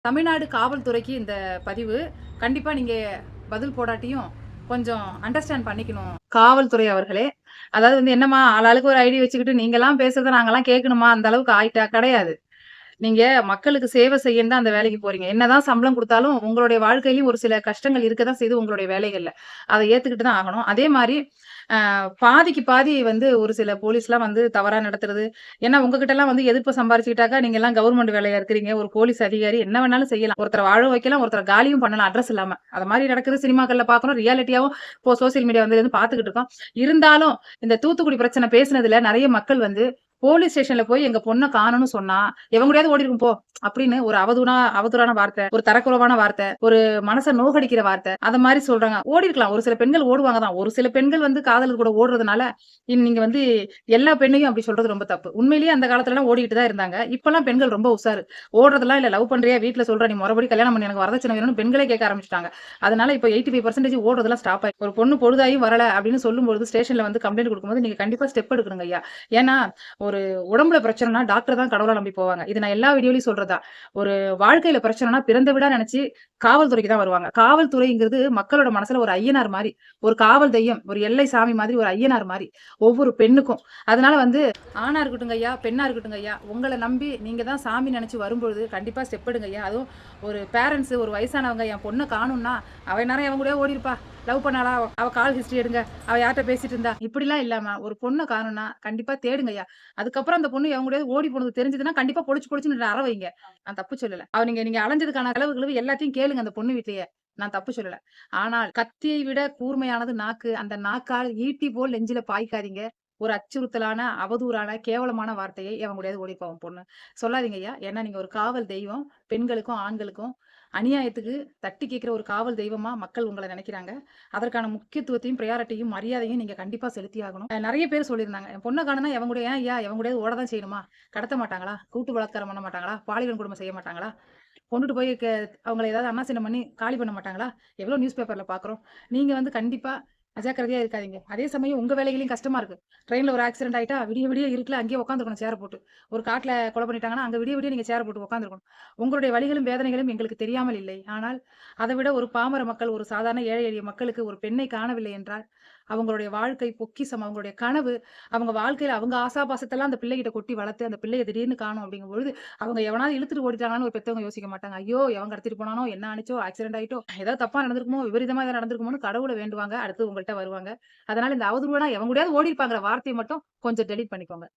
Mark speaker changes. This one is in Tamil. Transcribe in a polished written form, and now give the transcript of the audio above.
Speaker 1: தமிழ்நாடு காவல்துறைக்கு இந்த பதிவு கண்டிப்பா நீங்க பதில் போடாட்டியும் கொஞ்சம் அண்டர்ஸ்டாண்ட் பண்ணிக்கணும். காவல்துறை அவர்களே, அதாவது என்னம்மா ஆளாளுக்கு ஒரு ஐடி வச்சுக்கிட்டு நீங்கலாம் பேசுறத நாங்கலாம் கேட்கணுமா? அந்த அளவுக்கு ஆயிட்டா? கிடையாது. நீங்க மக்களுக்கு சேவை செய்யன்னு தான் அந்த வேலைக்கு போறீங்க. என்னதான் சம்பளம் குடுத்தாலும், உங்களுடைய வாழ்க்கையிலயும் ஒரு சில கஷ்டங்கள் இருக்க தான் செய்யுது உங்களுடைய வேலைகள்ல. அத ஏத்துக்கிட்டு தான் ஆகணும். அதே மாரி பாதிக்கு பாதி ஒரு சில போலீஸ்லாம் தவறா நடத்துறது. ஏன்னா உங்ககிட்டலாம் எதிர்ப்பு சம்பாரிச்சுக்கிட்டாக்கா, நீங்கலாம் கவர்மெண்ட் வேலையா இருக்கிறீங்க. ஒரு போலீஸ் அதிகாரி என்ன வேணாலும் செய்யலாம். ஒருத்தர வாழ வைக்கலாம், ஒருத்தர காலியும் பண்ணலாம் அட்ரஸ் இல்லாம. அது மாரி நடக்குது சினிமாக்கள்ல பார்க்குறோம். ரியாலிட்டியாவும் இப்போ சோசியல் மீடியா வந்ததுலருந்து பார்த்துக்கிட்டு இருக்கோம். இருந்தாலும் இந்த தூத்துக்குடி பிரச்சனை பேசுனதுல நெறைய மக்கள் போலீஸ் ஸ்டேஷன்ல போய் எங்க பொண்ண காணோம்னு சொன்னா, எவன் கூடயாவது ஓடிருக்கும் போ! அப்படின்னு ஒரு அவதூறான வார்த்தை, ஒரு தரக்குறைவான வார்த்தை, ஒரு மனச நோகடிக்கிற வார்த்தை, அத மாரி சொல்றாங்க. ஓடிருக்கலாம். ஒரு சில பெண்கள் ஓடுவாங்க தான். ஒரு சில பெண்கள் காதலர் கூட ஓடுறதுனால, நீங்க எல்லா பெண்ணையும் அப்படி சொல்றது ரொம்ப தப்பு. உண்மையிலேயே அந்த காலத்துலலாம் ஓடிட்டு தான் இருந்தாங்க. இப்பலாம் பெண்கள் ரொம்ப உஷாரு. ஓடுறதெல்லாம் இல்ல. லவ் பண்றியா? வீட்ல சொல்றேன். நீ மொறபடி கல்யாணம் பண்ணு. எனக்கு வரதட்சணை வேணும்னு பெண்களே கேட்க ஆரம்பிச்சுட்டாங்க. அதனால இப்ப 85% ஓடுறதெல்லாம் ஸ்டாப் ஆயி ஒரு பொண்ணு பொழுதாயும் வரல அப்படின்னு சொல்லும்பொழுது ஸ்டேஷன்ல கம்ப்ளைண்ட் குடுக்கும்போது நீங்க கண்டிப்பா ஸ்டெப் எடுக்கணுங்க ஐயா. ஏன்னா ஒரு உடம்புல பிரச்சனைனா டாக்டர் தான் கடவுளா நம்பி போவாங்க. இது நான் எல்லா வீடியோலயும் சொல்றது தான். ஒரு வாழ்க்கையில பிரச்சனைனா பிறந்த வீடா நெனச்சு காவல்துறைக்கு தான் வருவாங்க. காவல்துறைங்கிறது மக்களோட மனசுல ஒரு ஐயனார் மாரி, ஒரு காவல் தெய்யம், ஒரு எல்லை சாமி மாதிரி, ஒரு ஐயனார் மாரி ஒவ்வொரு பெண்ணுக்கும். அதனால ஆணா இருக்கட்டுங்க ஐயா, பெண்ணா இருக்கட்டுங்க ஐயா, உங்கள நம்பி நீங்க தான் சாமி நெனச்சு வரும்பொழுது கண்டிப்பா ஸ்டெப் எடுங்க ஐயா. அதுவும் ஒரு பேரண்ட்ஸ் ஒரு வயசானவங்க என் பொண்ண காணோம்னா, அவ நேரம் எவன் கூடயோ ஓடிருப்பா. லவ் பண்ணாளா? அவ கால் ஹிஸ்டரி எடுங்க. அவ யார்ட்ட பேசிட்டு இருந்தா? இப்படிலாம் இல்லாம ஒரு பொண்ண காணோம்னா கண்டிப்பா தேடுங்கய்யா. அதுக்கப்புறம் அந்த பொண்ணு எவன் கூடயாவது ஓடி போனது தெரிஞ்சதுன்னா, கண்டிப்பா பொழிச்சு பொழிச்சுன்னு அற வைங்க. நான் தப்பு சொல்லல. நீங்க நீங்க அலைஞ்சதுக்கான செலவு கிலவு எல்லாத்தையும் கேளுங்க அந்த பொண்ணு வீட்லயே. நான் தப்பு சொல்லல. ஆனால் கத்தியை விட கூர்மையானது நாக்கு. அந்த நாக்கால் ஈட்டி போல் நெஞ்சில பாய்க்காதீங்க. ஒரு அச்சுறுத்தலான, அவதூறான, கேவலமான வார்த்தையை எவன் கூடயாவது ஓடிப்போம் உன் பொண்ணு. சொல்லாதீங்க ஐயா. ஏன்னா நீங்க ஒரு காவல் தெய்வம். பெண்களுக்கும், ஆண்களுக்கும் அநியாயத்துக்கு தட்டி கேட்கிற ஒரு காவல் தெய்வமா மக்கள் உங்கள நெனைக்கிறாங்க. அதற்கான முக்கியத்துவத்தையும், பிரையாரிட்டியும், மரியாதையும் நீங்க கண்டிப்பா செலுத்தி ஆகணும். நெறைய பேர் சொல்லியிருந்தாங்க. என் பொண்ண காணோம்னா எவன் கூட ஏன் ஐயா எவன் கூடயாவது ஓட தான் செய்யணுமா? கடத்த மாட்டாங்களா? கூட்டு பலாத்காரம் பண்ண மாட்டாங்களா? பாலியல் கொடுமை செய்ய மாட்டாங்களா? கொண்டுட்டு போய் அவங்கள ஏதாவது அன்னாசினம் பண்ணி காலி பண்ண மாட்டாங்களா? எவ்வளோ நியூஸ் பேப்பர்ல பார்க்குறோம். நீங்க கண்டிப்பா அஜாக்கிரதையா இருக்காதீங்க. அதே சமயம் உங்க வேலைகளையும் கஷ்டமா இருக்கு. ட்ரெயின்ல ஒரு ஆக்சிடென்ட் ஆயிட்டா விடிய விடிய இருட்டுல அங்கேயே உட்காந்துருக்கணும் சேர போட்டு. ஒரு காட்டுல கொலை பண்ணிட்டாங்கன்னா, அங்க விடிய விடிய நீங்க சேர போட்டு உட்காந்துருக்கணும். உங்களுடைய வலிகளும், வேதனைகளும் எங்களுக்கு தெரியாமல் இல்லை. ஆனால் அதை விட ஒரு பாமர மக்கள், ஒரு சாதாரண ஏழை எளிய மக்களுக்கு ஒரு பெண்ணை காணவில்லை என்றால், அவங்களுடைய வாழ்க்கை பொக்கிஷம், அவங்களுடைய கனவு, அவங்க வாழ்க்கையில அவங்க ஆசாபாசத்தெல்லாம் அந்த பிள்ளைகிட்ட கொட்டி வளர்த்து, அந்த பிள்ளைய திடீர்னு காணோம் அப்படிங்கும்பொழுது, அவங்க எவனாவது இழுத்துட்டு ஓடிட்டாங்களான்னு ஒரு பெத்தவங்க யோசிக்க மாட்டாங்க. ஐயோ! எவன் கடத்திட்டு போனானோ? என்ன ஆனுச்சோ? ஆக்சிடென்ட் ஆயிட்டோ? ஏதாவது தப்பா நடந்திருக்குமோ? விபரீதமா ஏதாவது நடந்திருக்குமோன்னு கடவுள வேண்டுவாங்க. அடுத்து உங்கள்ட்ட வருவாங்க. அதனால இந்த அவதூறான எவன் கூடயாவது ஓடிருப்பாங்கிற வார்த்தைய மட்டும் கொஞ்சம் டெலீட் பண்ணிக்கோங்க.